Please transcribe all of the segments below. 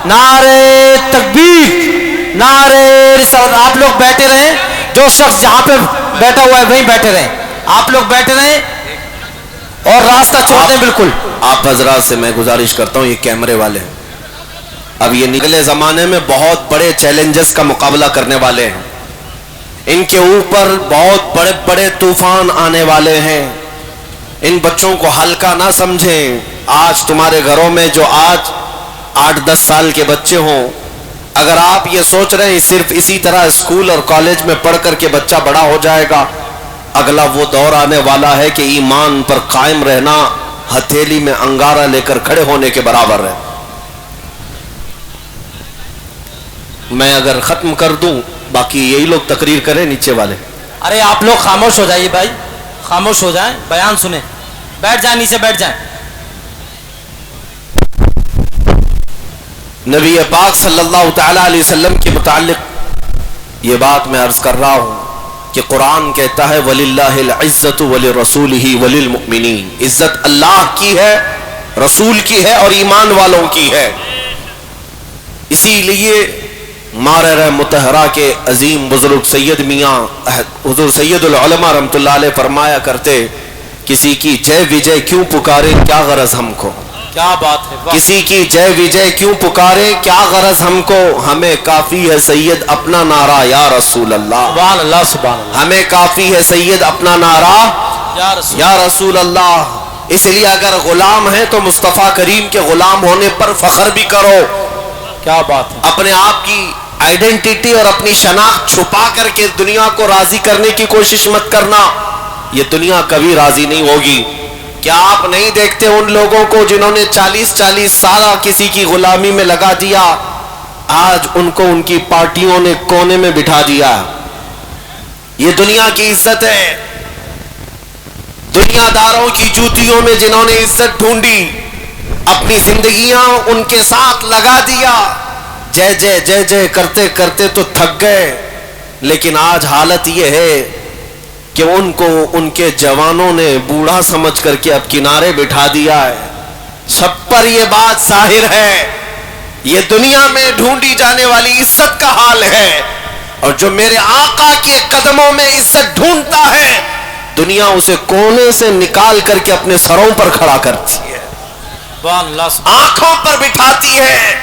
نعرے تکبیر، نعرے رسالت۔ آپ لوگ بیٹھے رہیں، جو شخص جہاں پہ بیٹھا ہوا ہے وہیں بیٹھے رہیں، آپ لوگ بیٹھے رہیں اور راستہ چھوڑ دیں بالکل۔ آپ حضرات سے میں گزارش کرتا ہوں، یہ کیمرے والے ہیں، اب یہ نگلے زمانے میں بہت بڑے چیلنجز کا مقابلہ کرنے والے ہیں، ان کے اوپر بہت بڑے بڑے طوفان آنے والے ہیں، ان بچوں کو ہلکا نہ سمجھیں۔ آج تمہارے گھروں میں جو آج 8-10 سال کے بچے ہوں، اگر آپ یہ سوچ رہے ہیں صرف اسی طرح اسکول اور کالج میں پڑھ کر کے بچہ بڑا ہو جائے گا، اگلا وہ دور آنے والا ہے کہ ایمان پر قائم رہنا ہتھیلی میں انگارہ لے کر کھڑے ہونے کے برابر ہے۔ میں اگر ختم کر دوں، باقی یہی لوگ تقریر کریں نیچے والے۔ ارے آپ لوگ خاموش ہو جائیے بھائی، خاموش ہو جائیں، بیان سنیں، بیٹھ جائیں، نیچے بیٹھ جائیں۔ نبی پاک صلی اللہ تعالی علیہ وسلم کے متعلق یہ بات میں عرض کر رہا ہوں کہ قرآن کہتا ہے وَلِلَّهِ الْعِزَّةُ وَلِرَسُولِهِ وَلِلْمُؤْمِنِينَ، عزت اللہ کی ہے، رسول کی ہے اور ایمان والوں کی ہے۔ اسی لیے مارر متحرہ کے عظیم بزرگ سید میاں حضور سید العلماء رحمۃ اللہ علیہ فرمایا کرتے، کسی کی جے وجے کیوں پکارے کیا غرض ہم کو، کیا بات ہے، کسی کی جے وجے کیوں پکارے کیا غرض ہم کو، ہمیں کافی ہے سید اپنا نعرہ یا رسول اللہ، سبحان اللہ سبحان اللہ، ہمیں کافی ہے سید اپنا نعرہ یا رسول اللہ۔ اس لیے اگر غلام ہیں تو مصطفیٰ کریم کے غلام ہونے پر فخر بھی کرو، کیا بات ہے، اپنے آپ کی آئیڈینٹیٹی اور اپنی شناخت چھپا کر کے دنیا کو راضی کرنے کی کوشش مت کرنا، یہ دنیا کبھی راضی نہیں ہوگی۔ کیا آپ نہیں دیکھتے ان لوگوں کو جنہوں نے 40 سال کسی کی غلامی میں لگا دیا، آج ان کو ان کی پارٹیوں نے کونے میں بٹھا دیا۔ یہ دنیا کی عزت ہے، دنیا داروں کی جوتیوں میں جنہوں نے عزت ڈھونڈی، اپنی زندگیاں ان کے ساتھ لگا دیا، جے جے جے جے کرتے کرتے تو تھک گئے، لیکن آج حالت یہ ہے کہ ان کو ان کے جوانوں نے بوڑھا سمجھ کر کے اب کنارے بٹھا دیا ہے۔ سب پر یہ بات ظاہر ہے، یہ دنیا میں ڈھونڈی جانے والی عزت کا حال ہے، اور جو میرے آقا کے قدموں میں عزت ڈھونڈتا ہے، دنیا اسے کونے سے نکال کر کے اپنے سروں پر کھڑا کرتی ہے، آنکھوں پر بٹھاتی ہے،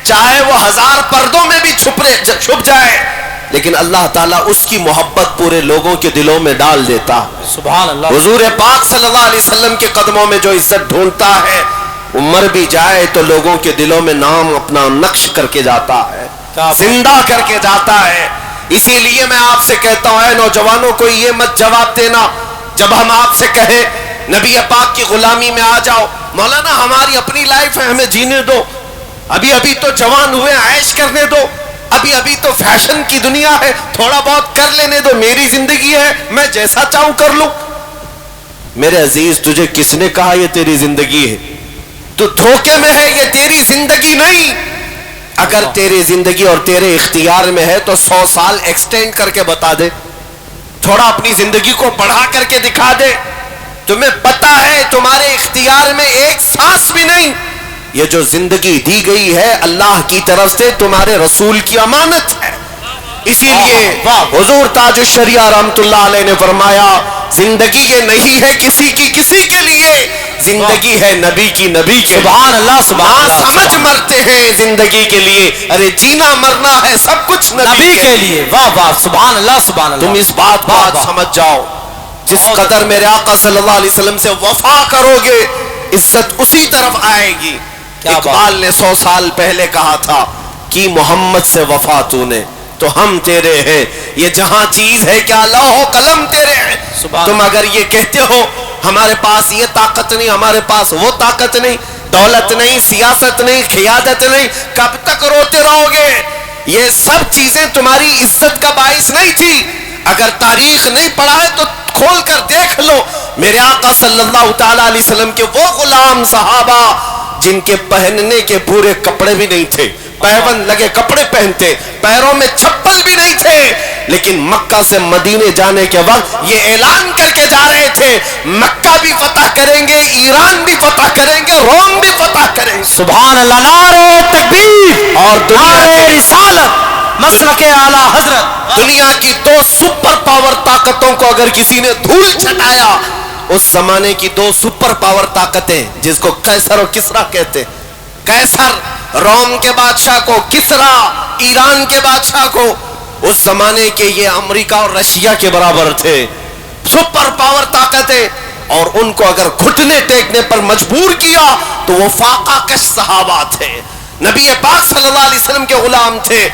چاہے وہ 1000 پردوں میں بھی چھپ جائے، لیکن اللہ تعالیٰ اس کی محبت پورے لوگوں کے دلوں میں ڈال دیتا۔ سبحان اللہ۔ حضور پاک صلی اللہ علیہ وسلم کے قدموں میں جو عزت ڈھونڈتا ہے، وہ مر بھی جائے تو لوگوں کے دلوں میں نام اپنا نقش کر کے جاتا ہے، زندہ کر کے جاتا ہے۔ اسی لیے میں آپ سے کہتا ہوں، اے نوجوانوں کو یہ مت جواب دینا جب ہم آپ سے کہیں نبی پاک کی غلامی میں آ جاؤ، مولانا ہماری اپنی لائف ہے، ہمیں جینے دو، ابھی تو جوان ہوئے، عیش کرنے دو، ابھی تو فیشن کی دنیا ہے، تھوڑا بہت کر لینے دو، میری زندگی ہے، میں جیسا چاہوں کر لوں۔ میرے عزیز، تجھے کس نے کہا یہ تیری زندگی ہے؟ تو دھوکے میں ہے، یہ تیری زندگی نہیں۔ اگر تیری زندگی اور تیرے اختیار میں ہے تو 100 سال ایکسٹینڈ کر کے بتا دے، تھوڑا اپنی زندگی کو بڑھا کر کے دکھا دے۔ تمہیں پتا ہے تمہارے اختیار میں ایک سانس بھی نہیں، یہ جو زندگی دی گئی ہے اللہ کی طرف سے تمہارے رسول کی امانت ہے۔ اسی لیے حضور تاج الشریعہ رحمت اللہ علیہ نے فرمایا، زندگی یہ نہیں ہے کسی کے لیے، زندگی ہے نبی کی کے۔ سبحان اللہ سبحان اللہ۔ سمجھ مرتے ہیں زندگی کے لیے، ارے جینا مرنا ہے سب کچھ نبی کے لیے۔ واہ واہ، سبحان اللہ سبحان اللہ۔ تم اس بات کو آج سمجھ جاؤ، جس قدر میرے آقا صلی اللہ علیہ وسلم سے وفا کرو گے، عزت اسی طرف آئے گی۔ اقبال نے 100 سال پہلے کہا تھا کہ محمد سے وفا تو نے تو ہم تیرے ہیں، یہ جہاں چیز ہے کیا لوح و قلم تیرے ہیں۔ تم اگر یہ کہتے ہو ہمارے پاس یہ طاقت نہیں، ہمارے پاس وہ طاقت نہیں، دولت نہیں، سیاست نہیں، قیادت نہیں، کب تک روتے رہو گے؟ یہ سب چیزیں تمہاری عزت کا باعث نہیں تھی۔ اگر تاریخ نہیں پڑھا ہے تو کھول کر دیکھ لو، میرے آقا صلی اللہ تعالی علیہ وسلم کے وہ غلام صحابہ جن کے پہننے کے پورے کپڑے بھی نہیں تھے، پیوند لگے کپڑے پہنتے، پیروں میں چپل بھی نہیں تھے، لیکن مکہ سے مدینے جانے کے وقت یہ اعلان کر کے جا رہے تھے، مکہ بھی فتح کریں گے، ایران بھی فتح کریں گے، روم بھی فتح کریں گے۔ سبحان اللہ، نعرہ تکبیر، اور رسالت مسلک اعلی حضرت. دنیا کی دو سپر پاور طاقتوں کو اگر کسی نے دھول چھٹایا، اس زمانے کی دو سپر پاور طاقتیں جس کو قیصر اور کسرا کہتے، قیصر روم کے بادشاہ کو، کسرا ایران کے بادشاہ کو، اس زمانے کے یہ امریکہ اور رشیا کے برابر تھے، سپر پاور طاقتیں. اور ان کو اگر گھٹنے ٹیکنے پر مجبور کیا تو وہ فاقہ کش صحابہ تھے، نبی پاک صلی اللہ علیہ وسلم کے غلام تھے.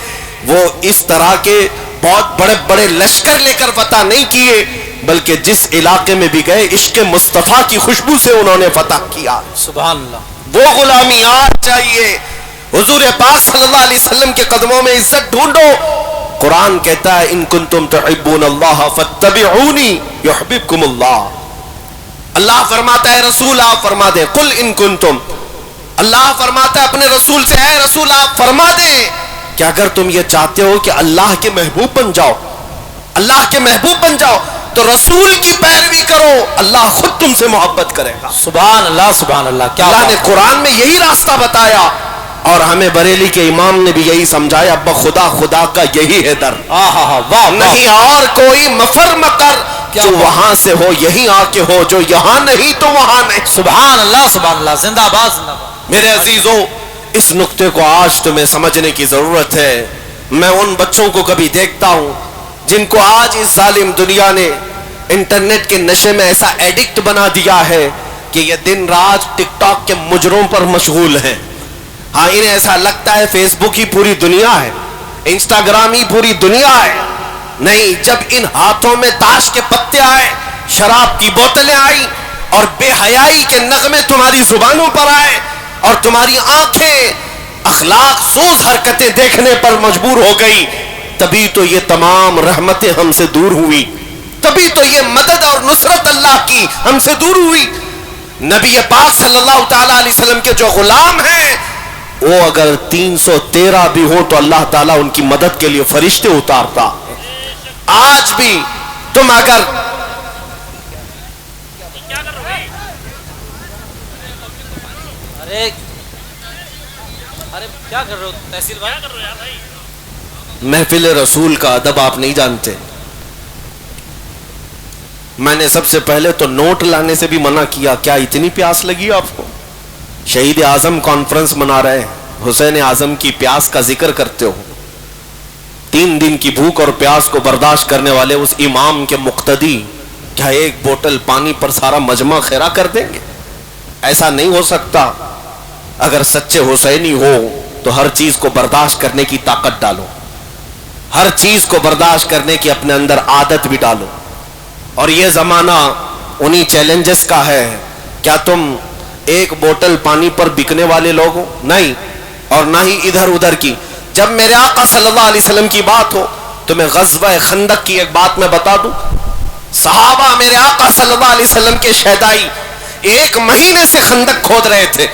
وہ اس طرح کے بہت بڑے بڑے لشکر لے کر فتح نہیں کیے، بلکہ جس علاقے میں بھی گئے عشق مصطفیٰ کی خوشبو سے انہوں نے فتح کیا. سبحان اللہ. وہ غلامی آج چاہیے. حضور پاک صلی اللہ علیہ وسلم کے قدموں میں عزت ڈھونڈو. قرآن کہتا ہے ان کنتم تحبون اللہ فاتبعونی یحببکم اللہ. اللہ فرماتا ہے رسول آپ فرما دیں قل ان کنتم، اللہ فرماتا ہے اپنے رسول سے اے رسول آپ فرما دیں کہ اگر تم یہ چاہتے ہو کہ اللہ کے محبوب بن جاؤ، اللہ کے محبوب بن جاؤ، تو رسول کی پیروی کرو، اللہ خود تم سے محبت کرے گا. سبحان اللہ سبحان اللہ. کیا اللہ نے قرآن میں یہی راستہ بتایا اور ہمیں بریلی کے امام نے بھی یہی سمجھایا، ابا خدا خدا کا یہی ہے در، نہیں اور کوئی مفر مکر، جو وہاں سے ہو یہی آ کے ہو، جو یہاں نہیں تو وہاں نہیں. سبحان اللہ سبحان اللہ. زندہ باد زندہ باد. میرے عزیزوں، اس نقطے کو آج تمہیں سمجھنے کی ضرورت ہے. میں ان بچوں کو کبھی دیکھتا ہوں جن کو آج اس ظالم دنیا نے انٹرنیٹ کے نشے میں ایسا ایڈکٹ بنا دیا ہے کہ یہ دن رات ٹک ٹاک کے مجروں پر مشغول ہیں. ہاں انہیں ایسا لگتا ہے فیس بک ہی پوری دنیا ہے، انسٹاگرام ہی پوری دنیا ہے. نہیں، جب ان ہاتھوں میں تاش کے پتے آئے، شراب کی بوتلیں آئی اور بے حیائی کے نغمے تمہاری زبانوں پر آئے اور تمہاری آنکھیں اخلاق سوز حرکتیں دیکھنے پر مجبور ہو گئی، تبھی تو یہ تمام رحمتیں ہم سے دور ہوئی، تبھی تو یہ مدد اور نصرت اللہ کی ہم سے دور ہوئی. نبی پاک صلی اللہ تعالی علیہ وسلم کے جو غلام ہیں وہ اگر 313 بھی ہو تو اللہ تعالیٰ ان کی مدد کے لیے فرشتے اتارتا. آج بھی تم اگر کیا کر رہے ہو تحصیل بھائی؟ محفل رسول کا ادب آپ نہیں جانتے. میں نے سب سے پہلے تو نوٹ لانے سے بھی منع کیا. کیا اتنی پیاس لگی آپ کو؟ شہید اعظم کانفرنس منا رہے ہیں، حسین اعظم کی پیاس کا ذکر کرتے ہو. 3 دن کی بھوک اور پیاس کو برداشت کرنے والے اس امام کے مقتدی کیا ایک بوتل پانی پر سارا مجمع خیرہ کر دیں گے؟ ایسا نہیں ہو سکتا. اگر سچے حسینی ہو تو ہر چیز کو برداشت کرنے کی طاقت ڈالو، ہر چیز کو برداشت کرنے کی اپنے اندر عادت بھی ڈالو. اور یہ زمانہ انہی چیلنجز کا ہے. کیا تم ایک بوتل پانی پر بکنے والے لوگ ہو؟ نہیں، اور نہ ہی ادھر ادھر کی. جب میرے آقا صلی اللہ علیہ وسلم کی بات ہو تو میں غزوہ خندق کی ایک بات میں بتا دوں. صحابہ میرے آقا صلی اللہ علیہ وسلم کے شہدائی 1 مہینے سے خندق کھود رہے تھے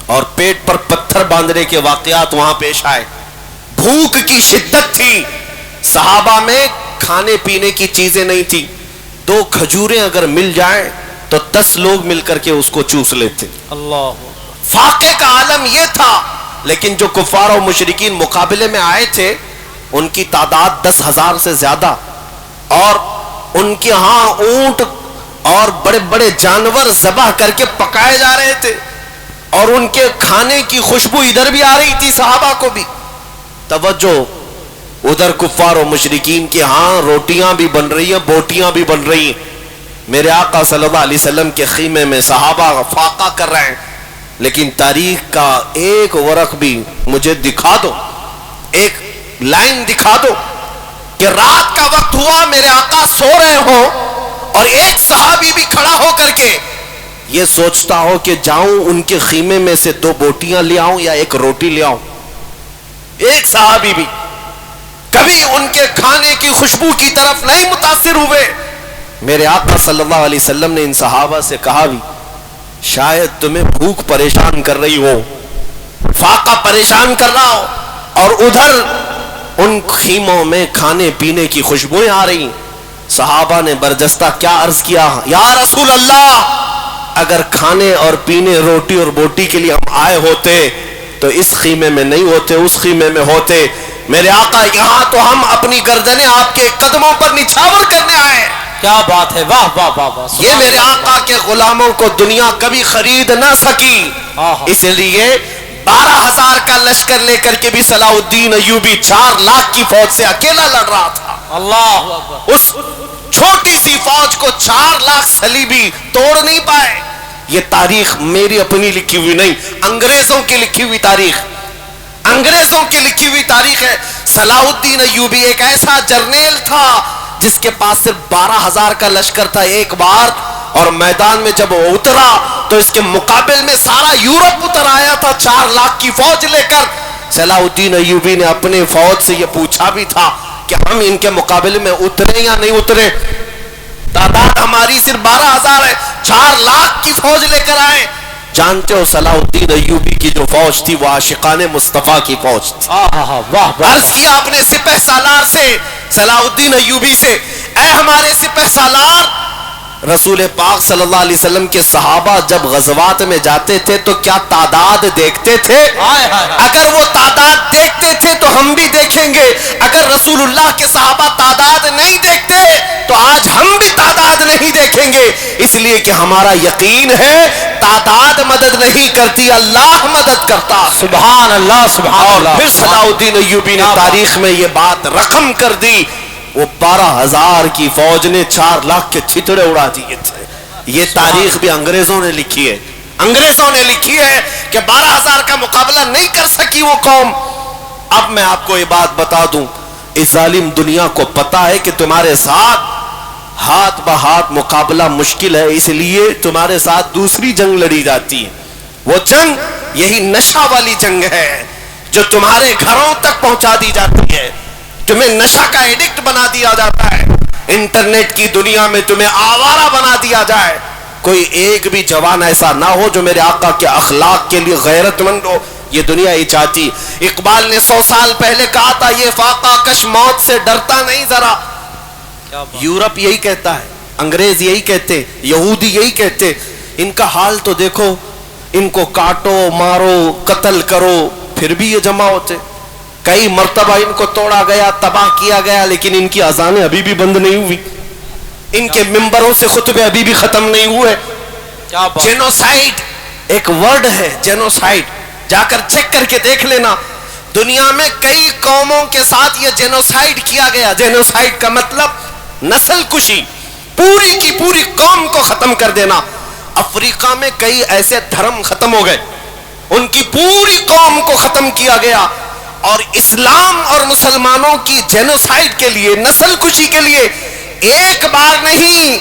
اور پیٹ پر پتھر باندھنے کے واقعات وہاں پیش آئے. بھوک کی شدت تھی، صحابہ میں کھانے پینے کی چیزیں نہیں تھی. 2 کھجوریں اگر مل جائیں تو 10 لوگ مل کر کے اس کو چوس لیتے. فاقے کا عالم یہ تھا. لیکن جو کفار و مشرکین مقابلے میں آئے تھے ان کی تعداد 10,000 سے زیادہ، اور ان کے ہاں اونٹ اور بڑے بڑے جانور ذبح کر کے پکائے جا رہے تھے اور ان کے کھانے کی خوشبو ادھر بھی آ رہی تھی صحابہ کو بھی. توجہ، ادھر کفار و مشرکین کے ہاں روٹیاں بھی بن رہی ہیں، بوٹیاں بھی بن رہی ہیں. میرے آقا صلی اللہ علیہ وسلم کے خیمے میں صحابہ فاقہ کر رہے ہیں. لیکن تاریخ کا ایک ورق بھی مجھے دکھا دو، ایک لائن دکھا دو کہ رات کا وقت ہوا، میرے آقا سو رہے ہوں اور ایک صحابی بھی کھڑا ہو کر کے یہ سوچتا ہو کہ جاؤں ان کے خیمے میں سے 2 بوٹیاں لے آؤں یا 1 روٹی لے آؤں. ایک صحابی بھی کبھی ان کے کھانے کی خوشبو کی طرف نہیں متاثر ہوئے. میرے آقا صلی اللہ علیہ وسلم نے ان صحابہ سے کہا بھی شاید تمہیں بھوک پریشان کر رہی ہو، فاقہ پریشان کر رہا ہو، اور ادھر ان خیموں میں کھانے پینے کی خوشبوئیں آ رہی. صحابہ نے برجستہ کیا عرض کیا، یا رسول اللہ اگر کھانے اور پینے روٹی اور بوٹی کے لیے ہم آئے ہوتے تو اس خیمے میں نہیں ہوتے، اس خیمے میں ہوتے۔ میرے آقا یہاں تو ہم اپنی گردنیں آپ کے قدموں پر نچھاور کرنے آئے۔ کیا بات ہے، واہ واہ واہ واہ، یہ میرے آقا کے غلاموں کو دنیا کبھی خرید نہ سکی، اس لیے 12,000 کا لشکر لے کر کے بھی صلاح الدین ایوبی 4 لاکھ کی فوج سے اکیلا لڑ رہا تھا۔ اللہ اکبر، اس چھوٹی سی فوج کو 4 لاکھ صلیبی توڑ نہیں پائے۔ یہ تاریخ میری اپنی لکھی ہوئی نہیں، انگریزوں کی لکھی ہوئی تاریخ، انگریزوں کی لکھی ہوئی تاریخ ہے۔ صلاح الدین ایوبی ایک ایسا جرنیل تھا جس کے پاس صرف 12,000 کا لشکر تھا ایک بار، اور میدان میں جب وہ اترا تو اس کے مقابل میں سارا یورپ اتر آیا تھا 4 لاکھ کی فوج لے کر۔ صلاح الدین ایوبی نے اپنے فوج سے یہ پوچھا بھی تھا کہ ہم ان کے مقابلے میں اترے یا نہیں اترے؟ تعداد ہماری صرف 12,000 ہے، 4 لاکھ کی فوج لے کر آئے۔ جانتے ہو صلاح الدین ایوبی کی جو فوج تھی وہ عاشقان مصطفیٰ کی فوج تھی۔ عرض کیا اپنے سپہ سالار سے، صلاح الدین ایوبی سے، اے ہمارے سپہ سالار، رسول پاک صلی اللہ علیہ وسلم کے صحابہ جب غزوات میں جاتے تھے تو کیا تعداد دیکھتے تھے؟ اگر وہ تعداد دیکھتے تھے تو ہم بھی دیکھیں گے، اگر رسول اللہ کے صحابہ تعداد نہیں دیکھتے تو آج ہم بھی تعداد نہیں دیکھیں گے، اس لیے کہ ہمارا یقین ہے تعداد مدد نہیں کرتی، اللہ مدد کرتا ہے۔ سبحان اللہ، سبحان اللہ۔ اور پھر صلاح الدین ایوبی نے تاریخ میں یہ بات رقم کر دی، وہ 12,000 کی فوج نے 4 لاکھ کے چھتڑے اڑا دیے تھے۔ یہ تاریخ بھی انگریزوں نے لکھی ہے، انگریزوں نے لکھی ہے کہ 12,000 کا مقابلہ نہیں کر سکی وہ قوم۔ اب میں آپ کو یہ بات بتا دوں، اس ظالم دنیا کو پتا ہے کہ تمہارے ساتھ ہاتھ بہاتھ مقابلہ مشکل ہے، اس لیے تمہارے ساتھ دوسری جنگ لڑی جاتی ہے۔ وہ جنگ یہی نشہ والی جنگ ہے جو تمہارے گھروں تک پہنچا دی جاتی ہے، تمہیں نشہ کا ایڈکٹ بنا دیا جاتا ہے، انٹرنیٹ کی دنیا میں تمہیں آوارہ بنا دیا جائے۔ کوئی ایک بھی جوان ایسا نہ ہو جو میرے آقا کے اخلاق کے لیے غیرت مند ہو، یہ دنیا ہی چاہتی۔ اقبال نے 100 سال پہلے کہا تھا، یہ فاقہ کش موت سے ڈرتا نہیں ذرا۔ یورپ یہی کہتا ہے، انگریز یہی کہتے، یہودی یہی کہتے۔ ان کا حال تو دیکھو، ان کو کاٹو مارو قتل کرو پھر بھی یہ جمع ہوتے۔ کئی مرتبہ ان کو توڑا گیا، تباہ کیا گیا، لیکن ان کی اذانیں ابھی بھی بند نہیں ہوئی، ان کے ممبروں سے خطبے ابھی بھی ختم نہیں ہوئے۔ جینوسائیڈ ایک ورڈ ہے، جینوسائیڈ، جا کر چیک کر کے دیکھ لینا، دنیا میں کئی قوموں کے ساتھ یہ جینوسائیڈ کیا گیا۔ جینوسائیڈ کا مطلب نسل کشی، پوری کی پوری قوم کو ختم کر دینا۔ افریقہ میں کئی ایسے دھرم ختم ہو گئے، ان کی پوری قوم کو ختم کیا گیا، اور اسلام اور مسلمانوں کی جینوسائیڈ کے لیے، نسل کشی کے لیے ایک بار نہیں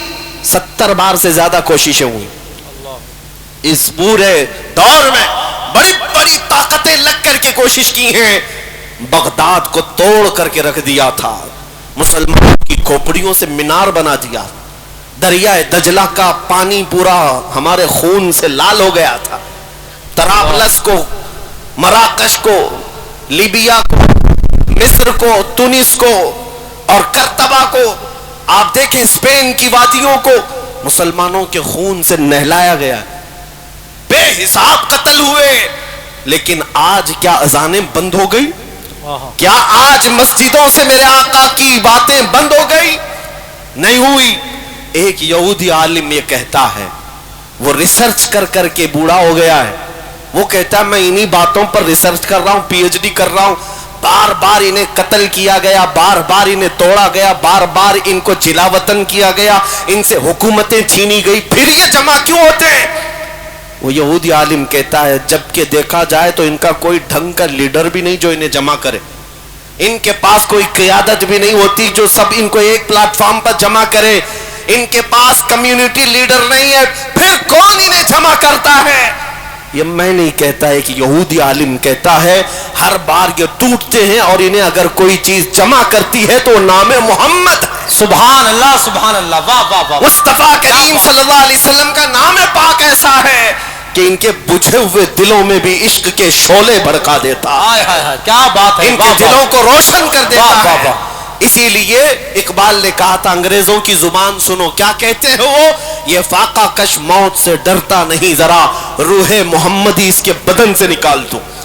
70 بار سے زیادہ کوششیں ہوئی۔ اس پورے دور میں بڑی بڑی طاقتیں لگ کر کے کوشش کی ہیں، بغداد کو توڑ کر کے رکھ دیا تھا، مسلمانوں کی کھوپڑیوں سے مینار بنا دیا، دریائے دجلہ کا پانی پورا ہمارے خون سے لال ہو گیا تھا، طرابلس کو، مراکش کو، لیبیا کو، مصر کو، تونس کو اور کرتبہ کو، آپ دیکھیں اسپین کی وادیوں کو مسلمانوں کے خون سے نہلایا گیا، بے حساب قتل ہوئے۔ لیکن آج کیا اذانیں بند ہو گئی؟ کیا آج مسجدوں سے میرے آقا کی باتیں بند ہو گئی؟ نہیں ہوئی۔ ایک یہودی عالم یہ کہتا ہے، وہ ریسرچ کر کر کے بوڑھا ہو گیا ہے، وہ کہتا ہے میں انہی باتوں پر ریسرچ کر رہا ہوں، پی ایچ ڈی کر رہا ہوں، بار بار انہیں قتل کیا گیا، بار بار انہیں توڑا گیا، بار بار ان کو جلا وطن کیا گیا، ان سے حکومتیں چھینی گئی، پھر یہ جمع کیوں ہوتے ہیں؟ وہ یہودی عالم کہتا ہے جبکہ دیکھا جائے تو ان کا کوئی ڈھنگ کا لیڈر بھی نہیں جو انہیں جمع کرے، ان کے پاس کوئی قیادت بھی نہیں ہوتی جو سب ان کو ایک پلیٹ فارم پر جمع کرے، ان کے پاس کمیونٹی لیڈر نہیں ہے، پھر کون انہیں جمع کرتا ہے؟ یہ میں نہیں کہتا ہے کہ یہودی عالم کہتا ہے، ہر بار یہ ٹوٹتے ہیں اور انہیں اگر کوئی چیز جمع کرتی ہے تو نام محمد ہے۔ سبحان اللہ، سبحان اللہ، واہ واہ واہ۔ مصطفیٰ کریم صلی اللہ علیہ وسلم کا نام پاک ایسا ہے کہ ان کے بجھے ہوئے دلوں میں بھی عشق کے شعلے بھڑکا دیتا ہے، کیا بات ہے، ان کے دلوں کو روشن کر دیتا ہے۔ اسی لیے اقبال نے کہا تھا انگریزوں کی زبان سنو، کیا کہتے ہیں وہ؟ یہ فاقہ کش موت سے ڈرتا نہیں ذرا، روح محمدی اس کے بدن سے نکال دو۔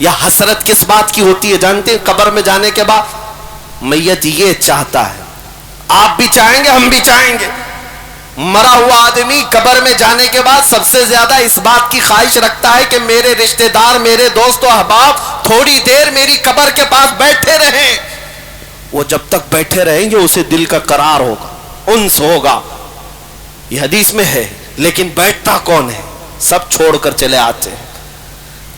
یا حسرت کس بات کی ہوتی ہے جانتے ہیں؟ قبر میں جانے کے بعد میت یہ چاہتا ہے، آپ بھی چاہیں گے، ہم بھی چاہیں گے، مرا ہوا آدمی قبر میں جانے کے بعد سب سے زیادہ اس بات کی خواہش رکھتا ہے کہ میرے رشتہ دار، میرے دوست و احباب تھوڑی دیر میری قبر کے پاس بیٹھے رہیں۔ وہ جب تک بیٹھے رہیں گے اسے دل کا قرار ہوگا، انس ہوگا، یہ حدیث میں ہے۔ لیکن بیٹھتا کون ہے؟ سب چھوڑ کر چلے آتے ہیں،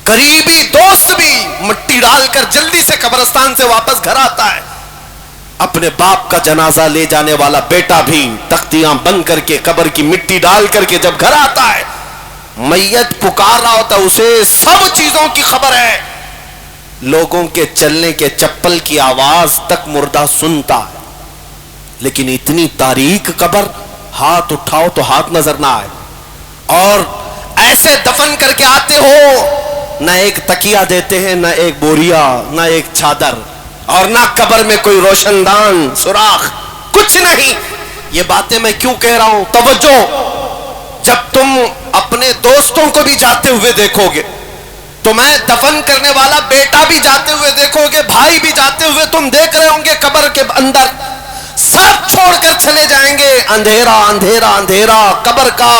قریبی دوست بھی مٹی ڈال کر جلدی سے قبرستان سے واپس گھر آتا ہے، اپنے باپ کا جنازہ لے جانے والا بیٹا بھی تختیاں بند کر کے قبر کی مٹی ڈال کر کے جب گھر آتا ہے، میت پکار رہا ہوتا ہے، اسے سب چیزوں کی خبر ہے، لوگوں کے چلنے کے چپل کی آواز تک مردہ سنتا ہے، لیکن اتنی تاریک قبر، ہاتھ اٹھاؤ تو ہاتھ نظر نہ آئے، اور ایسے دفن کر کے آتے ہو، نہ ایک تکیہ دیتے ہیں، نہ ایک بوریا، نہ ایک چادر، اور نہ قبر میں کوئی روشن دان سوراخ، کچھ نہیں۔ یہ باتیں میں کیوں کہہ رہا ہوں؟ توجہ، جب تم اپنے دوستوں کو بھی جاتے ہوئے دیکھو گے، تمہیں دفن کرنے والا بیٹا بھی جاتے ہوئے دیکھو گے، بھائی بھی جاتے ہوئے تم دیکھ رہے ہوں گے، قبر کے اندر سب چھوڑ کر چلے جائیں گے، اندھیرا اندھیرا اندھیرا قبر کا۔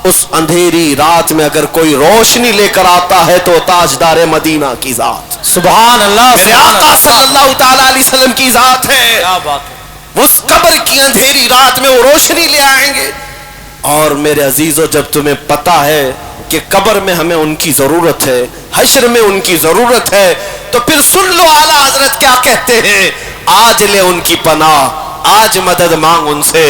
اس اندھیری رات میں اگر کوئی روشنی لے کر آتا ہے تو تاجدار مدینہ کی ذات، سبحان اللہ، میرے آقا صلی اللہ تعالی علیہ وسلم کی ذات ہے، کیا بات ہے۔ اس قبر کی اندھیری رات میں وہ روشنی لے آئیں گے۔ اور میرے عزیزو، جب تمہیں پتا ہے کہ قبر میں ہمیں ان کی ضرورت ہے، حشر میں ان کی ضرورت ہے، تو پھر سن لو اعلیٰ حضرت کیا کہتے ہیں، آج لے ان کی پناہ، آج مدد مانگ ان سے،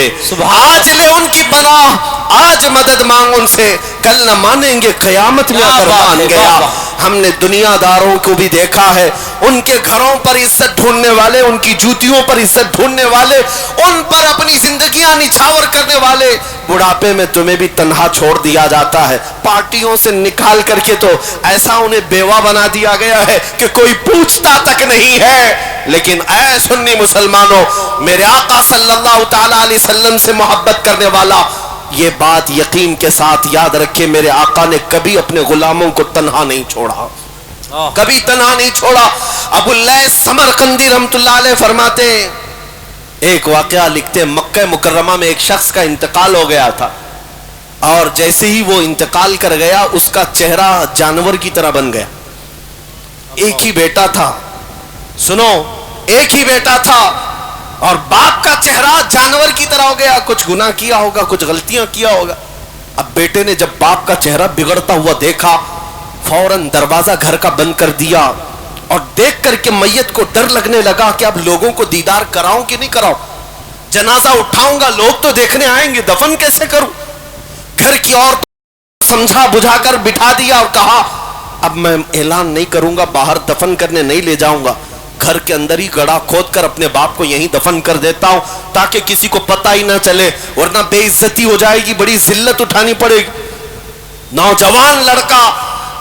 آج لے ان کی پناہ، آج مدد مانگ ان سے، کل نہ مانیں گے قیامت میں اگر مان گیا۔ ہم نے دنیا داروں کو بھی دیکھا ہے، ان کے گھروں پر عزت ڈھونڈنے والے، ان کی جوتیوں پر عزت ڈھونڈنے والے، ان پر اپنی زندگیاں نچھاور کرنے والے، بڑھاپے میں تمہیں بھی تنہا چھوڑ دیا جاتا ہے، پارٹیوں سے نکال کر کے تو ایسا انہیں بیوہ بنا دیا گیا ہے کہ کوئی پوچھتا تک نہیں ہے۔ لیکن اے سنی مسلمانوں، میرے آقا صلی اللہ تعالی علیہ وسلم سے محبت کرنے والا یہ بات یقین کے ساتھ یاد رکھے، میرے آقا نے کبھی اپنے غلاموں کو تنہا نہیں چھوڑا، کبھی تنہا نہیں چھوڑا۔ ابو اللیث سمرقندی رحمۃ اللہ علیہ فرماتے ہیں، ایک واقعہ لکھتے ہیں، مکہ مکرمہ میں ایک شخص کا انتقال ہو گیا تھا، اور جیسے ہی وہ انتقال کر گیا اس کا چہرہ جانور کی طرح بن گیا۔ ایک ہی بیٹا تھا، سنو، ایک ہی بیٹا تھا، اور باپ کا چہرہ جانور کی طرح ہو گیا، کچھ گناہ کیا ہوگا، کچھ غلطیاں کیا ہوگا۔ اب بیٹے نے جب باپ کا چہرہ بگڑتا ہوا دیکھا، فوراً دروازہ گھر کا بند کر دیا، اور دیکھ کر کے میت کو ڈر لگنے لگا کہ اب لوگوں کو دیدار کراؤں کہ نہیں کراؤں، جنازہ اٹھاؤں گا، لوگ تو دیکھنے آئیں گے، دفن کیسے کروں؟ گھر کی عورت سمجھا بجھا کر بٹھا دیا اور کہا اب میں اعلان نہیں کروں گا، باہر دفن کرنے نہیں لے جاؤں گا، گھر کے اندر ہی گڑھا کھود کر اپنے باپ کو یہیں دفن کر دیتا ہوں تاکہ کسی کو پتہ ہی نہ چلے، ورنہ بے عزتی ہو جائے گی، بڑی ذلت اٹھانی پڑے گی۔ نوجوان لڑکا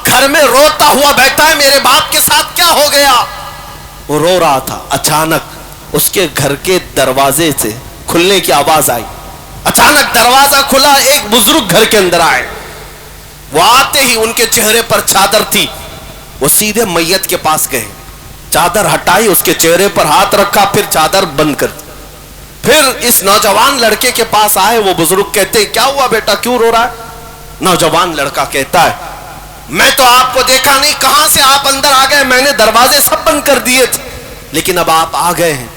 گھر میں روتا ہوا بیٹھا ہے، میرے باپ کے ساتھ کیا ہو گیا؟ وہ رو رہا تھا، اچانک اس کے گھر کے دروازے سے کھلنے کی آواز آئی، اچانک دروازہ کھلا، ایک بزرگ گھر کے اندر آئے، وہ آتے ہی ان کے چہرے پر چادر تھی، وہ سیدھے میت کے پاس گئے، چادر ہٹائی، اس کے چہرے پر ہاتھ رکھا، پھر چادر بند کر دی، پھر اس نوجوان لڑکے کے پاس آئے، وہ بزرگ کہتے کیا ہوا بیٹا، کیوں رو رہا ہے؟ نوجوان لڑکا کہتا ہے میں تو آپ کو دیکھا نہیں، کہاں سے آپ اندر آ گئے، میں نے دروازے سب بند کر دیے تھے، لیکن اب آپ آ گئے ہیں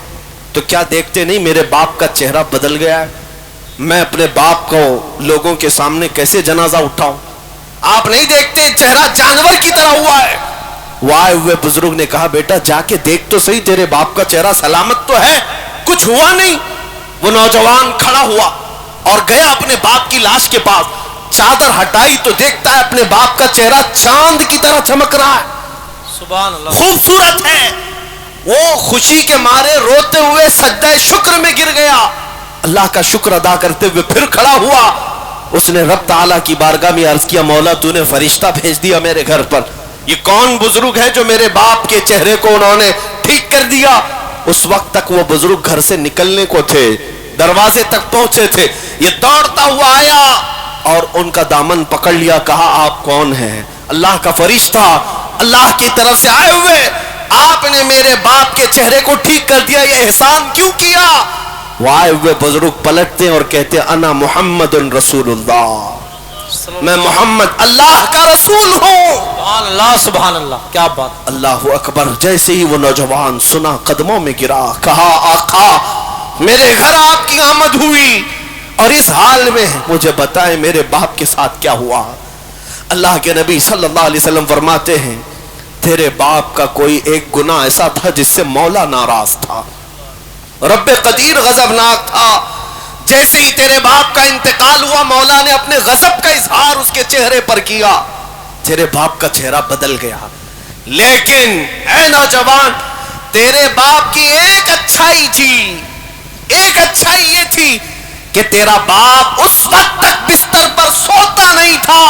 تو کیا دیکھتے نہیں میرے باپ کا چہرہ بدل گیا ہے، میں اپنے باپ کو لوگوں کے سامنے کیسے جنازہ اٹھاؤں؟ آپ نہیں دیکھتے چہرہ جانور کی طرح ہوا ہے۔ وہ آئے ہوئے بزرگ نے کہا بیٹا جا کے دیکھ تو صحیح، تیرے باپ کا چہرہ سلامت تو ہے، کچھ ہوا نہیں۔ وہ نوجوان کھڑا ہوا اور گیا اپنے باپ کی لاش کے پاس، چادر ہٹائی تو دیکھتا ہے اپنے باپ کا چہرہ چاند کی طرح چمک رہا ہے، سبحان اللہ، خوبصورت ہے۔ وہ خوشی کے مارے روتے ہوئے سجدہ شکر میں گر گیا، اللہ کا شکر ادا کرتے ہوئے پھر کھڑا ہوا، اس نے رب تعالیٰ کی بارگاہ میں عرض کیا مولا تو نے فرشتہ بھیج دیا میرے گھر پر، یہ کون بزرگ ہے جو میرے باپ کے چہرے کو انہوں نے ٹھیک کر دیا؟ اس وقت تک وہ بزرگ گھر سے نکلنے کو تھے، دروازے تک پہنچے تھے، یہ دوڑتا ہوا آیا اور ان کا دامن پکڑ لیا، کہا آپ کون ہیں؟ اللہ کا فرشتہ اللہ کی طرف سے آئے ہوئے، آپ نے میرے باپ کے چہرے کو ٹھیک کر دیا، یہ احسان کیوں کیا؟ وہ آئے ہوئے بزرگ پلٹتے ہیں اور کہتے ہیں انا محمد رسول اللہ، میں محمد اللہ کا رسول ہوں۔ سبحان اللہ سبحان اللہ، کیا بات۔ اللہ اکبر۔ جیسے ہی وہ نوجوان سنا، قدموں میں گرا، کہا آقا میرے گھر آپ کی آمد ہوئی اور اس حال میں مجھے بتائیں میرے باپ کے ساتھ کیا ہوا؟ اللہ کے نبی صلی اللہ علیہ وسلم فرماتے ہیں تیرے باپ کا کوئی ایک گناہ ایسا تھا جس سے مولا ناراض تھا، رب قدیر غضبناک تھا۔ جیسے ہی تیرے باپ کا انتقال ہوا، مولا نے اپنے غضب کا اظہار اس کے چہرے پر کیا، تیرے باپ کا چہرہ بدل گیا۔ لیکن اے نوجوان، تیرے باپ کی ایک اچھائی تھی، ایک اچھائی یہ تھی کہ تیرا باپ اس وقت تک بستر پر سوتا نہیں تھا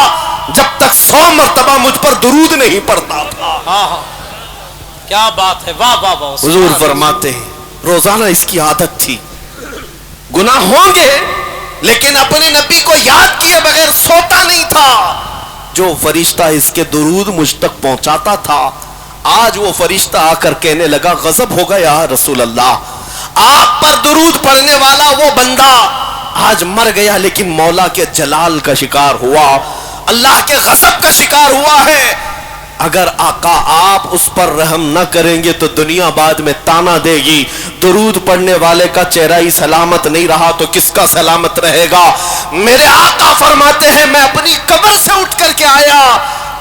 جب تک 100 مرتبہ مجھ پر درود نہیں پڑتا تھا۔ ہاں ہاں، کیا بات ہے، واہ واہ واہ۔ حضور فرماتے ہیں روزانہ اس کی عادت تھی، گناہ ہوں گے لیکن اپنے نبی کو یاد کیے بغیر سوتا نہیں تھا۔ جو فرشتہ اس کے درود مجھ تک پہنچاتا تھا، آج وہ فرشتہ آ کر کہنے لگا غضب ہوگا یا رسول اللہ، آپ پر درود پڑھنے والا وہ بندہ آج مر گیا لیکن مولا کے جلال کا شکار ہوا، اللہ کے غضب کا شکار ہوا ہے۔ اگر آقا آپ اس پر رحم نہ کریں گے تو دنیا بعد میں تانا دے گی، درود پڑھنے والے کا چہرہ ہی سلامت نہیں رہا تو کس کا سلامت رہے گا؟ میرے آقا فرماتے ہیں میں اپنی قبر سے اٹھ کر کے آیا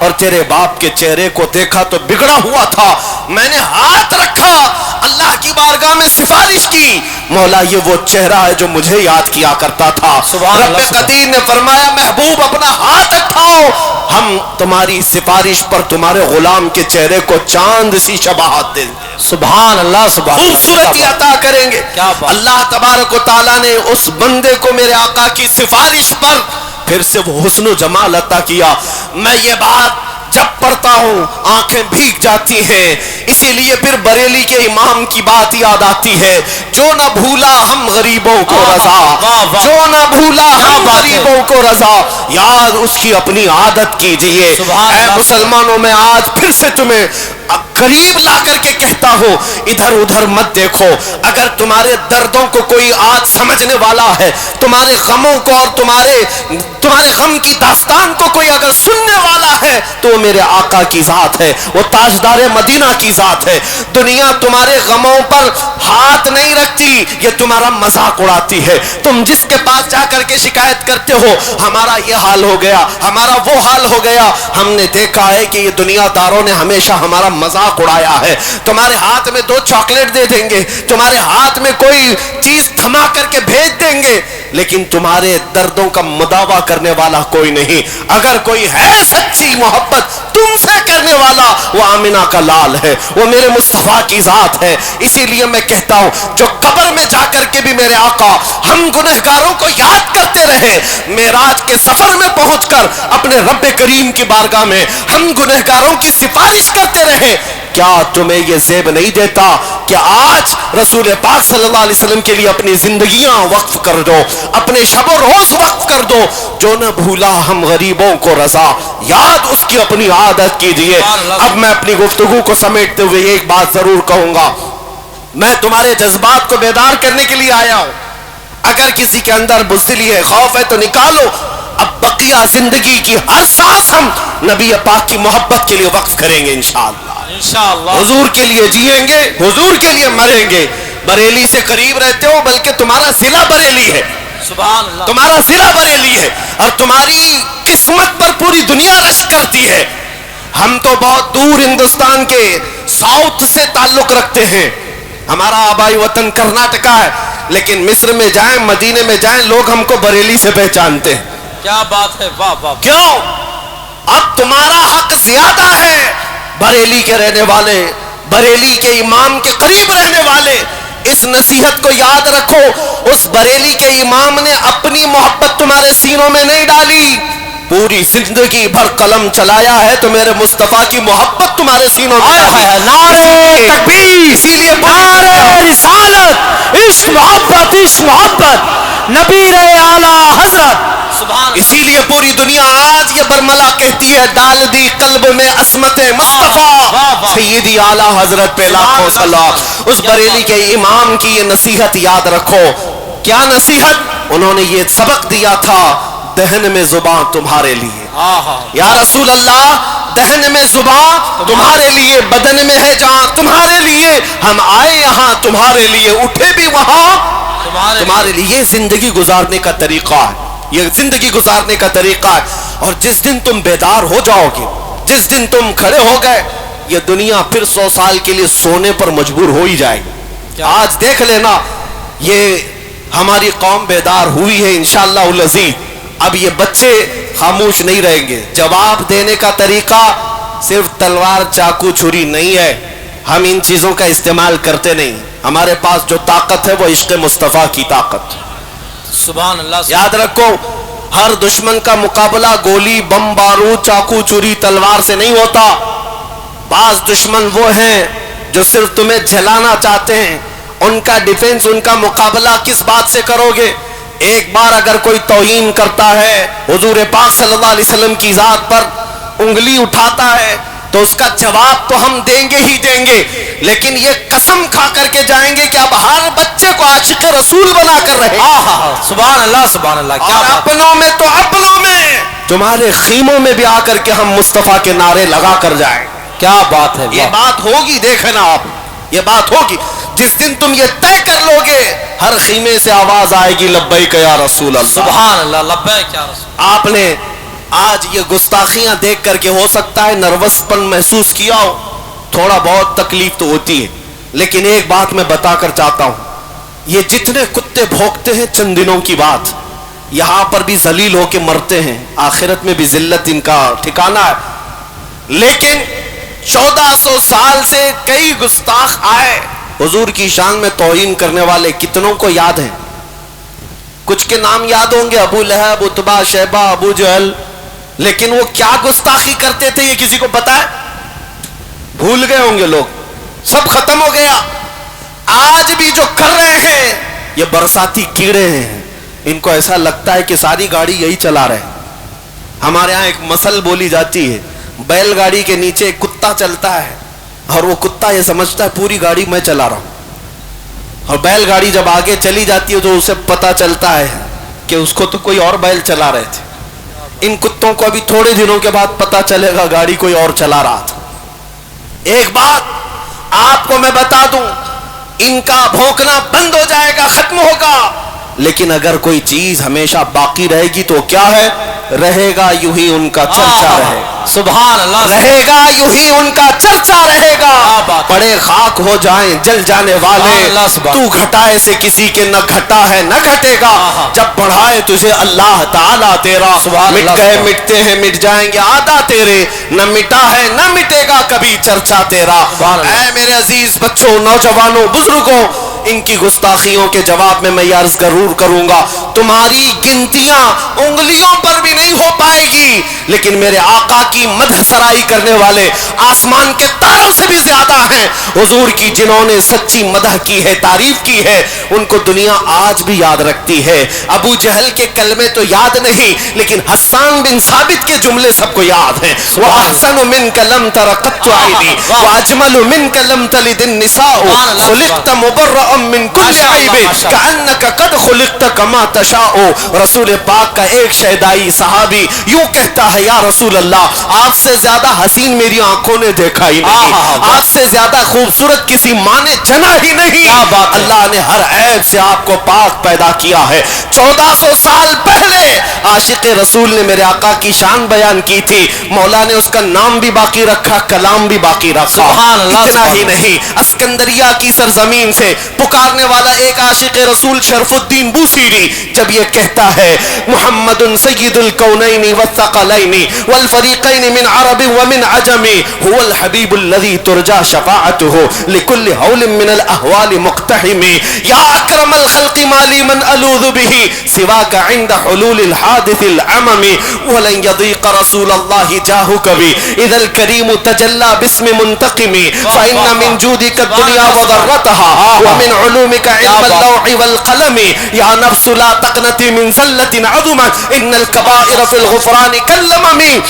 اور تیرے باپ کے چہرے کو دیکھا تو بگڑا ہوا تھا، میں نے ہاتھ رکھا، اللہ کی بارگاہ میں سفارش کی، مولا یہ وہ چہرہ ہے جو مجھے یاد کیا کرتا تھا۔ رب قدیر نے فرمایا محبوب اپنا ہاتھ اٹھاؤ، ہم تمہاری سفارش پر تمہارے غلام کے چہرے کو چاند سی شباہت دیں گے، سبحان اللہ سبحان اللہ، خوبصورتی عطا کریں گے۔ اللہ تبارک و تعالیٰ نے اس بندے کو میرے آقا کی سفارش پر پھر سے وہ حسن و جمال عطا کیا۔ میں یہ بات جب پڑھتا ہوں آنکھیں بھیگ جاتی ہیں، اسی لیے پھر بریلی کے امام کی بات یاد آتی ہے، جو نہ بھولا ہم غریبوں کو رضا، جو نہ بھولا ہم غریبوں کو رضا، یاد اس کی اپنی عادت کیجئے۔ اے مسلمانوں، میں آج پھر سے تمہیں قریب لا کر کے کہتا ہوں ادھر ادھر مت دیکھو، اگر تمہارے دردوں کو کوئی آج سمجھنے والا ہے، تمہارے غموں کو اور تمہارے غم کی داستان کو کوئی اگر سننے والا ہے تو وہ میرے آقا کی ذات ہے، وہ تاجدار مدینہ کی ذات ہے۔ دنیا تمہارے غموں پر ہاتھ نہیں رکھتی، یہ تمہارا مذاق اڑاتی ہے۔ تم جس کے پاس جا کر کے شکایت کرتے ہو ہمارا یہ حال ہو گیا، ہمارا وہ حال ہو گیا، ہم نے دیکھا ہے کہ یہ دنیا داروں نے ہمیشہ ہمارا مذاق اڑایا ہے۔ تمہارے ہاتھ میں 2 چاکلیٹ دے دیں گے، تمہارے ہاتھ میں کوئی چیز تھما کر کے بھیج دیں گے، لیکن تمہارے دردوں کا مداوا کرنے والا کوئی نہیں۔ اگر کوئی ہے سچی محبت تم سے کرنے والا، وہ آمنہ کا لال ہے، وہ میرے مصطفیٰ کی ذات ہے۔ اسی لیے میں کہتا ہوں جو قبر میں جا کر کے بھی میرے آقا ہم گنہگاروں کو یاد کرتے رہے، معراج کے سفر میں پہنچ کر اپنے رب کریم کی بارگاہ میں ہم گنہگاروں کی سفارش کرتے رہے، کیا تمہیں یہ زیب نہیں دیتا کہ آج رسول پاک صلی اللہ علیہ وسلم کے لیے اپنی زندگیاں وقف کر دو، اپنے شب و روز وقف کر دو؟ جو نہ بھولا ہم غریبوں کو رضا، یاد اس کی اپنی عادت کیجئے۔ اب میں اپنی گفتگو کو سمیٹتے ہوئے ایک بات ضرور کہوں گا، میں تمہارے جذبات کو بیدار کرنے کے لیے آیا ہوں۔ اگر کسی کے اندر بزدلی ہے، خوف ہے تو نکالو۔ اب بقیہ زندگی کی ہر سانس ہم نبی پاک کی محبت کے لیے وقف کریں گے انشاءاللہ۔ حضور کے لیے جیئیں گے، حضور کے لیے مریں گے۔ بریلی سے قریب رہتے ہو بلکہ تمہارا ضلع بریلی ہے، سبحان اللہ، تمہارا ضلع بریلی ہے اور تمہاری قسمت پر پوری دنیا رشک کرتی ہے۔ ہم تو بہت دور ہندوستان کے ساؤتھ سے تعلق رکھتے ہیں، ہمارا آبائی وطن کرناٹکا ہے، لیکن مصر میں جائیں، مدینے میں جائیں، لوگ ہم کو بریلی سے پہچانتے ہیں۔ کیا بات ہے، واہ واہ۔ کیوں؟ اب تمہارا حق زیادہ ہے، بریلی کے رہنے والے، بریلی کے امام کے قریب رہنے والے، اس نصیحت کو یاد رکھو، اس بریلی کے امام نے اپنی محبت تمہارے سینوں میں نہیں ڈالی، پوری زندگی بھر قلم چلایا ہے تو میرے مصطفیٰ کی محبت تمہارے سینوں میں ہے۔ نعرے تکبیر، اسی لیے نعرے رسالت، عشق محبت، عشق محبت، نبی اعلیٰ حضرت اسی لیے پوری دنیا آج یہ برملا کہتی ہے ڈال دی قلب میں عصمت مصطفیٰ سیدی اعلیٰ حضرت پہ لاکھوں سلام۔ اس بریلی کے امام کی یہ نصیحت یاد رکھو۔ کیا نصیحت؟ انہوں نے یہ سبق دیا تھا دہن میں زبان تمہارے لیے، یا رسول اللہ دہن میں زبان تمہارے لیے، بدن میں ہے جان تمہارے لیے، ہم آئے یہاں تمہارے لیے، اٹھے بھی وہاں تمہارے لیے۔ یہ زندگی گزارنے کا طریقہ ہے، یہ زندگی گزارنے کا طریقہ ہے۔ اور جس دن تم بیدار ہو جاؤ گے، جس دن تم کھڑے ہو گئے، یہ دنیا پھر 100 سال کے لیے سونے پر مجبور ہو ہی جائے گی۔ آج دیکھ لینا یہ ہماری قوم بیدار ہوئی ہے انشاءاللہ العزیز۔ اب یہ بچے خاموش نہیں رہیں گے۔ جواب دینے کا طریقہ صرف تلوار چاقو چھری نہیں ہے، ہم ان چیزوں کا استعمال کرتے نہیں۔ ہمارے پاس جو طاقت ہے وہ عشق مصطفیٰ کی طاقت۔ سبحان اللہ۔ یاد رکھو ہر دشمن کا مقابلہ گولی بم بارود چاقو چھری تلوار سے نہیں ہوتا۔ بعض دشمن وہ ہیں جو صرف تمہیں جلانا چاہتے ہیں، ان کا ڈیفنس، ان کا مقابلہ کس بات سے کرو گے؟ ایک بار اگر کوئی توہین کرتا ہے، حضور پاک صلی اللہ علیہ وسلم کی ذات پر انگلی اٹھاتا ہے، تو اس کا جواب تو ہم دیں گے ہی دیں گے، لیکن یہ قسم کھا کر کے جائیں گے کہ اب ہر بچے کو عاشق رسول بنا کر رہے ہیں۔ سبحان اللہ سبحان اللہ۔ اور اپنوں میں تو اپنوں میں، تمہارے خیموں میں بھی آ کر کے ہم مصطفیٰ کے نعرے لگا کر جائیں۔ کیا بات ہے، یہ بات ہوگی، دیکھنا آپ، یہ بات ہوگی جس دن تم یہ طے کر لو گے، ہر خیمے سے آواز آئے گی لبیک یا رسول اللہ۔ سبحان اللہ، لبیک یا رسول۔ آپ نے آج یہ گستاخیاں دیکھ کر کے ہو سکتا ہے نروس پن محسوس کیا ہو، تھوڑا بہت تکلیف تو ہوتی ہے، لیکن ایک بات میں بتا کر چاہتا ہوں، یہ جتنے کتے بھونکتے ہیں چند دنوں کی بات، یہاں پر بھی ذلیل ہو کے مرتے ہیں، آخرت میں بھی ذلت ان کا ٹھکانہ ہے۔ لیکن 1400 سال سے کئی گستاخ آئے، حضور کی شان میں توہین کرنے والے کتنوں کو یاد ہیں؟ کچھ کے نام یاد ہوں گے، ابو لہب، عتبہ، شیبہ، ابو جہل، لیکن وہ کیا گستاخی کرتے تھے یہ کسی کو پتا ہے؟ بھول گئے ہوں گے لوگ، سب ختم ہو گیا۔ آج بھی جو کر رہے ہیں یہ برساتی کیڑے ہیں، ان کو ایسا لگتا ہے کہ ساری گاڑی یہی چلا رہے ہیں۔ ہمارے ہاں ایک مثل بولی جاتی ہے، بیل گاڑی کے نیچے ایک کتا چلتا ہے اور وہ کتا یہ سمجھتا ہے پوری گاڑی میں چلا رہا ہوں، اور بیل گاڑی جب آگے چلی جاتی ہے تو اسے پتا چلتا ہے کہ اس کو تو کوئی اور بیل چلا رہے تھے۔ ان کتوں کو ابھی تھوڑے دنوں کے بعد پتا چلے گا گاڑی کوئی اور چلا رہا تھا۔ ایک بات آپ کو میں بتا دوں، ان کا بھونکنا بند ہو جائے گا، ختم ہوگا، لیکن اگر کوئی چیز ہمیشہ باقی رہے گی تو کیا ہے؟ رہے گا یوں ہی ان کا چرچا رہے گا۔ سبحان اللہ، رہے گا یوں ہی ان کا چرچا رہے گا۔ بڑے خاک ہو جائیں جل جانے والے، تو گھٹائے سے کسی کے نہ گھٹا ہے نہ گھٹے گا، جب بڑھائے تجھے اللہ تعالیٰ تیرا، مٹ گئے مٹتے ہیں مٹ جائیں گے آدھا تیرے، نہ مٹا ہے نہ مٹے گا کبھی چرچا تیرا۔ اے میرے عزیز بچوں، نوجوانوں، بزرگوں، ان کی گستاخیوں کے جواب میں عرض ضرور کروں گا، تمہاری گنتیاں انگلیوں پر بھی نہیں ہو پائے گی، لیکن میرے آقا کی مدح سرائی کرنے والے آسمان کے تاروں سے بھی زیادہ ہیں۔ حضور کی جنہوں نے سچی مدح کی ہے، تعریف کی ہے، ان کو دنیا آج بھی یاد رکھتی ہے۔ ابو جہل کے کلمے تو یاد نہیں، لیکن حسان بن ثابت کے جملے سب کو یاد ہیں۔ وَأَحْسَنُ مِنْكَ لَمْ تَرَ قَطُّ عَيْنِي وَأَجْمَلُ مِنْكَ لَمْ تَلِدِ النِّسَاءُ خُلِقْتَ مُبَرَّأً مِنْ كُلِّ عَيْبٍ كَأَنَّكَ قَدْ خُلِقْتَ كَمَا تَشَاءُ۔ رسول پاک کا ایک شہدائی صحابی یوں کہتا ہے، یا رسول اللہ آپ سے زیادہ حسین میری آنکھوں نے دیکھا ہی نہیں، آپ سے زیادہ خوبصورت کسی ماں نے جنا ہی نہیں۔ اللہ نے ہر عیب سے آپ کو پاک پیدا کیا ہے۔ 1400 سال پہلے عاشق رسول نے میرے آقا کی شان بیان کی تھی، مولا نے اس کا نام بھی باقی رکھا، کلام بھی باقی رکھا۔ اتنا ہی نہیں، اسکندریہ کی سرزمین سے پکارنے والا ایک عاشق رسول شرف الدین بوسیری جب یہ کہتا ہے، محمد سید الکونین والثقلین والفریقین من عرب ومن عجم هو الحبیب الذی ترجى شفاعته لكل حول من الاحوال مقتحم یا اکرم الخلق ما لی من الوذ به سواک عند حلول الحادث العمم ولن يضيق رسول اللہ جاهك بی اذا الكریم تجلى باسم منتقم فإن من جودك الدنيا وضرتها ومن من علومك علم اللوح والقلم يا نفس لا تقنطي من زلة عظمت ان الكبائر في الغفران كاللمم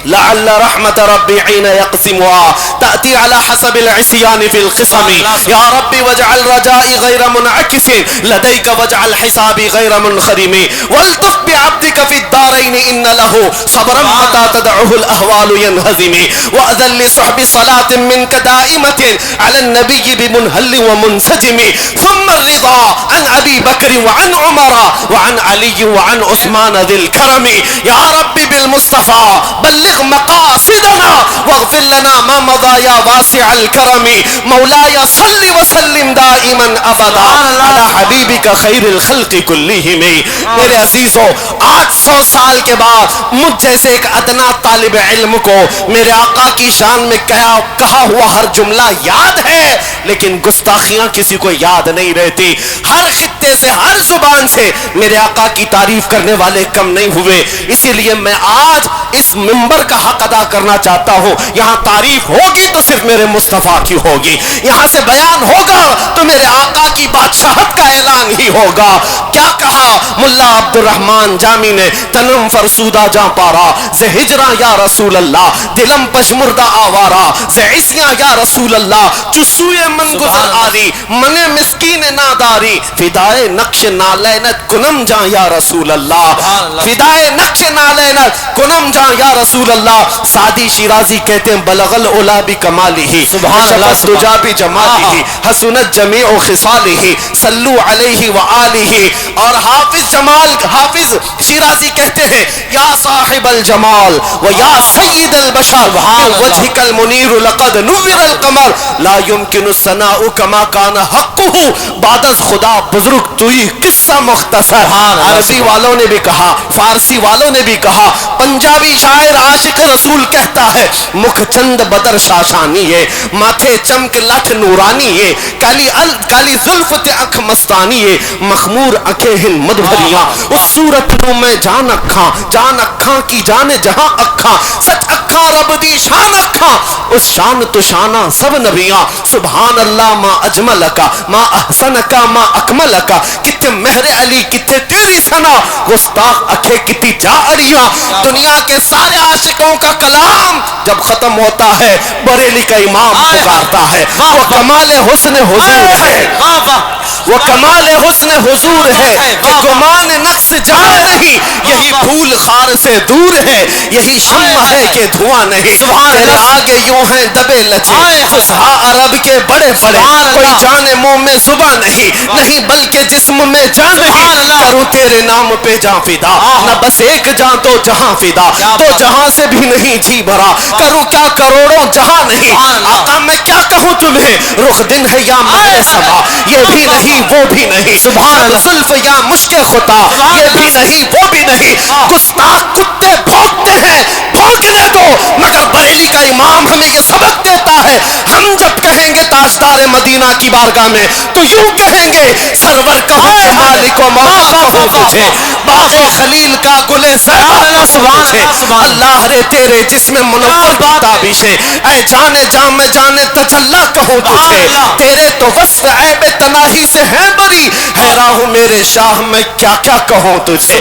لعل رحمة ربي حين يقسمها تأتي على حسب العصيان في القسم يا ربي واجعل رجائي غير منعكس لديك واجعل حسابي غير منخرم والطف بعبدك في الدارين إن له صبرا متى تدعه الأهوال ينهزم وأذن لصحب صلاة منك دائمة على النبي بمنهل ومنسجم ثم الرضا عن أبي بكر وعن عمر وعن علي وعن عثمان ذي الكرم يا ربي بالمصطفى بلغ مقاصدنا واغفر لنا ما مضى يا واسع الكرم مولاي صل وسلم دائما ابدا على حبیبک خیر الخلق کلہم. میرے عزیزو، 800 سال کے بعد مجھ جیسے ایک ادنا طالب علم کو میرے آقا کی شان میں کہا ہوا ہر جملہ یاد ہے، لیکن گستاخیاں کسی کو یاد نہیں رہتی. ہر خطے سے، ہر زبان سے میرے آقا کی تعریف کرنے والے کم نہیں ہوئے. اسی لیے میں آج اس منبر کا حق ادا کرنا چاہتا ہوں. یہاں تعریف ہوگی تو صرف میرے مصطفیٰ کی ہوگی، یہاں سے بیان ہوگا تو میرے آقا کی بادشاہت کا اعلان ہی ہوگا. کیا کہا ملا عبد الرحمن جامی نے؟ تنم فرسودہ جاں پارا زِ ہجراں یا رسول اللہ، دلم پشمردہ آوارا زِ عصیاں یا رسول اللہ، چسوئے من گزر آری من مسکین ناداری، فدائے نقش نالینت کنم جاں یا رسول اللہ، فدائے نقش نالینت کنم جاں یا رسول اللہ. سعدی شیرازی کہتے ہیں بلغ العلا بکمالہ شفت دجا بجمالہ حسنت جمیع خصالہ صلو علیہ وآلہ. اور حافظ شیرازی کہتے ہیں یا صاحب الجمال و یا سید البشر وجہک المنیر لقد نور القمر لا يمکن الثناء کما کان حقہ بعد از خدا بزرگ توئی قصہ مختصر. عربی والوں نے بھی کہا، فارسی والوں نے بھی کہا، پنجابی شاعر عاشق رسول کہتا ہے مکھ چند بدر شاشانی ہے، ماتھے چمک لٹھ نورانی ہے، کالی زلف تے اکھ مستانی ہے، مخمور اکھیں ہن مدھریاں اس صورت نو میں جان اکھاں کی جانے جہاں اکھاں سچ اکھاں رب دی شان اکھاں اس شان تو شانہ سب نبیاں. سبحان اللہ ما اجملکا ما احسنکا ما اکملکا، کتے مہر علی کتے تیری سنا گستاخ اکھے کتی جا اڑیاں. دنیا کے سارے عاشقوں کا کلام جب ختم ہوتا ہے بریلی کا امام پکارتا ہے وہ کمال حسن حضور ہے، وہ کمال حسن حضور ہے کہ گمان نقص جہاں نہیں، یہی پھول خار سے دور ہے، یہی شمع ہے کہ دھواں نہیں. تیرے آگے یوں ہیں دبے لچے فصحا عرب کے بڑے بڑے، کوئی جانے منہ میں زباں نہیں بلکہ جسم میں جان نہیں. کروں تیرے نام پہ جاں فدا، نہ بس ایک جاں تو جہاں فدا، تو جہاں سے بھی نہیں جی بھرا، کروں کیا کروڑوں جہاں نہیں. آقا میں کیا کہوں تمہیں، رخ دن ہے یا مہر سبا، یہ بھی نہیں وہ بھی نہیں. سبحان زلف یا مشک خطا، یہ بھی نہیں وہ بھی نہیں. گستاخ کتے بھونکتے ہیں، بھونکنے دو، مگر بریلی کا امام ہمیں یہ سبق دیتا ہے. ہم جب کہیں گے تاجدار مدینہ کی بارگاہ میں تو یوں کہیں گے سرور کہو کہ مالک و مولا کہو تجھے، باغ خلیل کا گل زیبا تجھے. اللہ رے تیرے جسم منور کی تابشیں، اے جانے جام میں جانے تجلا کہوں تجھے. تیرے تو وصف عیب تناہی سے ہے بری، حیران ہوں میرے شاہ میں کیا کیا کہوں تجھے.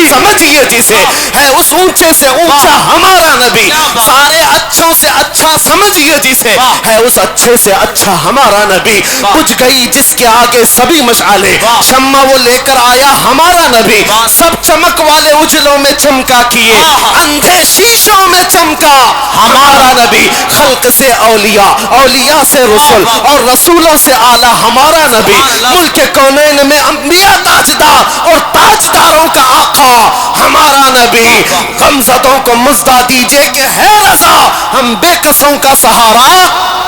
سمجھئے جسے ہے اس اونچے سے اونچا ہمارا نبی، سارے اچھوں سے اچھا سمجھئے جسے ہے اس اچھے سے اچھا ہمارا نبی. بجھ گئی جس کے آگے سبھی مشعلیں، شمع وہ لے کر آیا ہمارا نبی. سب چمک والے اجلوں میں چمکا کیے، اندھے شیشوں میں چمکا ہمارا نبی. خلق سے اولیاء، اولیاء سے رسول اور رسولوں سے اعلیٰ ہمارا نبی. ملک کونین میں انبیاء تاجدار اور تاجداروں کا آقا ہمارا نبی. غمزدوں کو مزدہ دیجئے کہ ہے رضا، ہم بے کسوں کا سہارا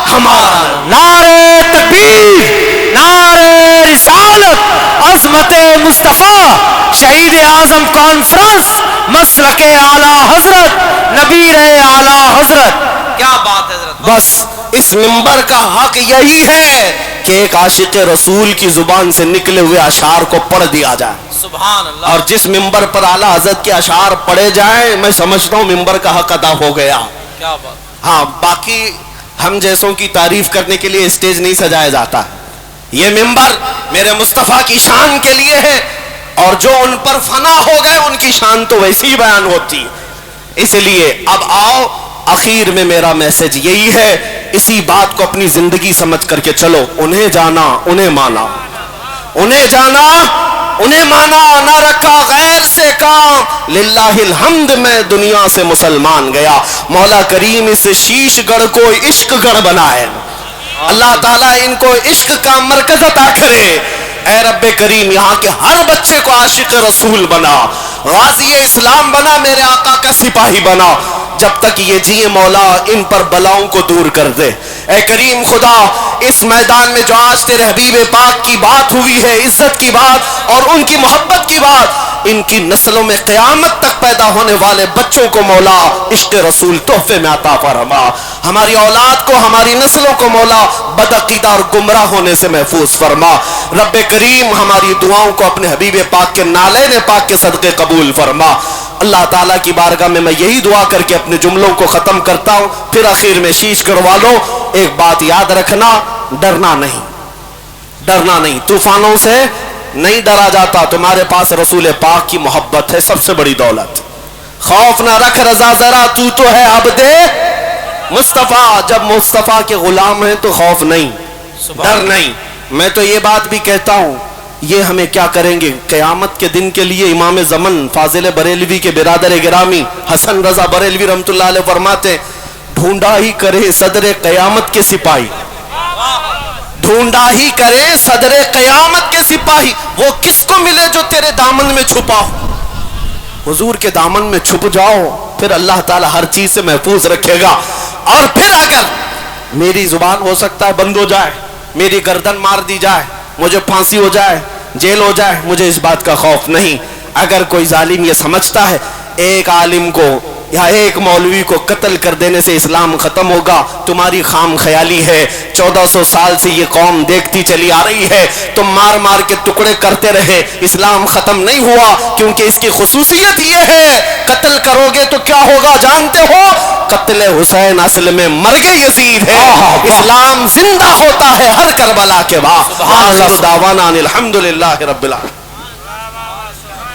ہمارا. نعرہ تکبیر، نعرہ رسالت، عظمت مصطفیٰ، شہید اعظم کانفرنس، مسلک اعلیٰ حضرت، نبیر اعلیٰ حضرت. کیا بات ہے حضرت. بس اس منبر کا حق یہی ہے کہ ایک عاشق رسول کی زبان سے نکلے ہوئے اشعار کو پڑھ دیا جائے. سبحان اللہ. اور جس منبر پر اعلیٰ حضرت کے اشعار پڑھے جائیں میں سمجھتا ہوں منبر کا حق ادا ہو گیا. کیا بات. ہاں باقی ہم جیسوں کی تعریف کرنے کے لیے اسٹیج نہیں سجایا جاتا. یہ ممبر میرے مصطفیٰ کی شان کے لیے ہے, اور جو ان پر فنا ہو گئے ان کی شان تو ویسی ہی بیان ہوتی. اس لیے اب آؤ, اخیر میں میرا میسج یہی ہے, اسی بات کو اپنی زندگی سمجھ کر کے چلو. انہیں جانا, انہیں مانا, انہیں جانا, انہیں مانا, نہ رکھا غیر سے کام. للہ الحمد میں دنیا سے مسلمان گیا. مولا کریم اس شیش گڑھ کو عشق گڑھ بنائے. اللہ تعالیٰ ان کو عشق کا مرکز عطا کرے. اے رب کریم یہاں کے ہر بچے کو عاشق رسول بنا, غازی اسلام بنا, میرے آقا کا سپاہی بنا. جب تک یہ جیے مولا ان پر بلاؤں کو دور کر دے. اے کریم خدا, اس میدان میں جو آج تیرے حبیب پاک کی بات ہوئی ہے, عزت کی بات اور ان کی محبت کی بات, ان کی نسلوں میں قیامت تک پیدا ہونے والے بچوں کو مولا عشق رسول تحفے میں عطا فرما. ہماری اولاد کو, ہماری نسلوں کو مولا بدعقیدہ اور گمراہ ہونے سے محفوظ فرما. رب کریم ہماری دعاؤں کو اپنے حبیب پاک کے نالین پاک کے صدقے قبول فرما. اللہ تعالیٰ کی بارگاہ میں یہی دعا کر کے اپنے جملوں کو ختم کرتا ہوں. پھر آخر میں شیش کروا لو, ایک بات یاد رکھنا, ڈرنا نہیں, ڈرنا نہیں, طوفانوں سے نہیں ڈرا جاتا. تمہارے پاس رسول پاک کی محبت ہے, سب سے بڑی دولت. خوف نہ رکھ رضا ذرا, تو ہے عبد مصطفیٰ. جب مصطفیٰ کے غلام ہیں تو خوف نہیں, ڈر نہیں. میں تو یہ بات بھی کہتا ہوں, یہ ہمیں کیا کریں گے قیامت کے دن کے لیے. امام زمن فاضل بریلوی کے برادر گرامی حسن رضا بریلوی رحمۃ اللہ علیہ فرماتے, ڈھونڈا ہی کرے صدر قیامت کے سپاہی, ڈھونڈا ہی کرے صدر قیامت کے سپاہی, وہ کس کو ملے جو تیرے دامن میں چھپا ہو. حضور کے دامن میں چھپ جاؤ, پھر اللہ تعالی ہر چیز سے محفوظ رکھے گا. اور پھر اگر میری زبان ہو سکتا ہے بند ہو جائے, میری گردن مار دی جائے, مجھے پھانسی ہو جائے, جیل ہو جائے, مجھے اس بات کا خوف نہیں. اگر کوئی ظالم یہ سمجھتا ہے ایک عالم کو یا ایک مولوی کو قتل کر دینے سے اسلام ختم ہوگا, تمہاری خام خیالی ہے. 1400 سال سے یہ قوم دیکھتی چلی آ رہی ہے, تم مار مار کے ٹکڑے کرتے رہے, اسلام ختم نہیں ہوا. کیونکہ اس کی خصوصیت یہ ہے, قتل کرو گے تو کیا ہوگا جانتے ہو؟ قتل حسین اصل میں مرگ یزید ہے. اسلام زندہ ہوتا ہے ہر کربلا کے بعد. آخر دعوانا الحمدللہ رب العالمین.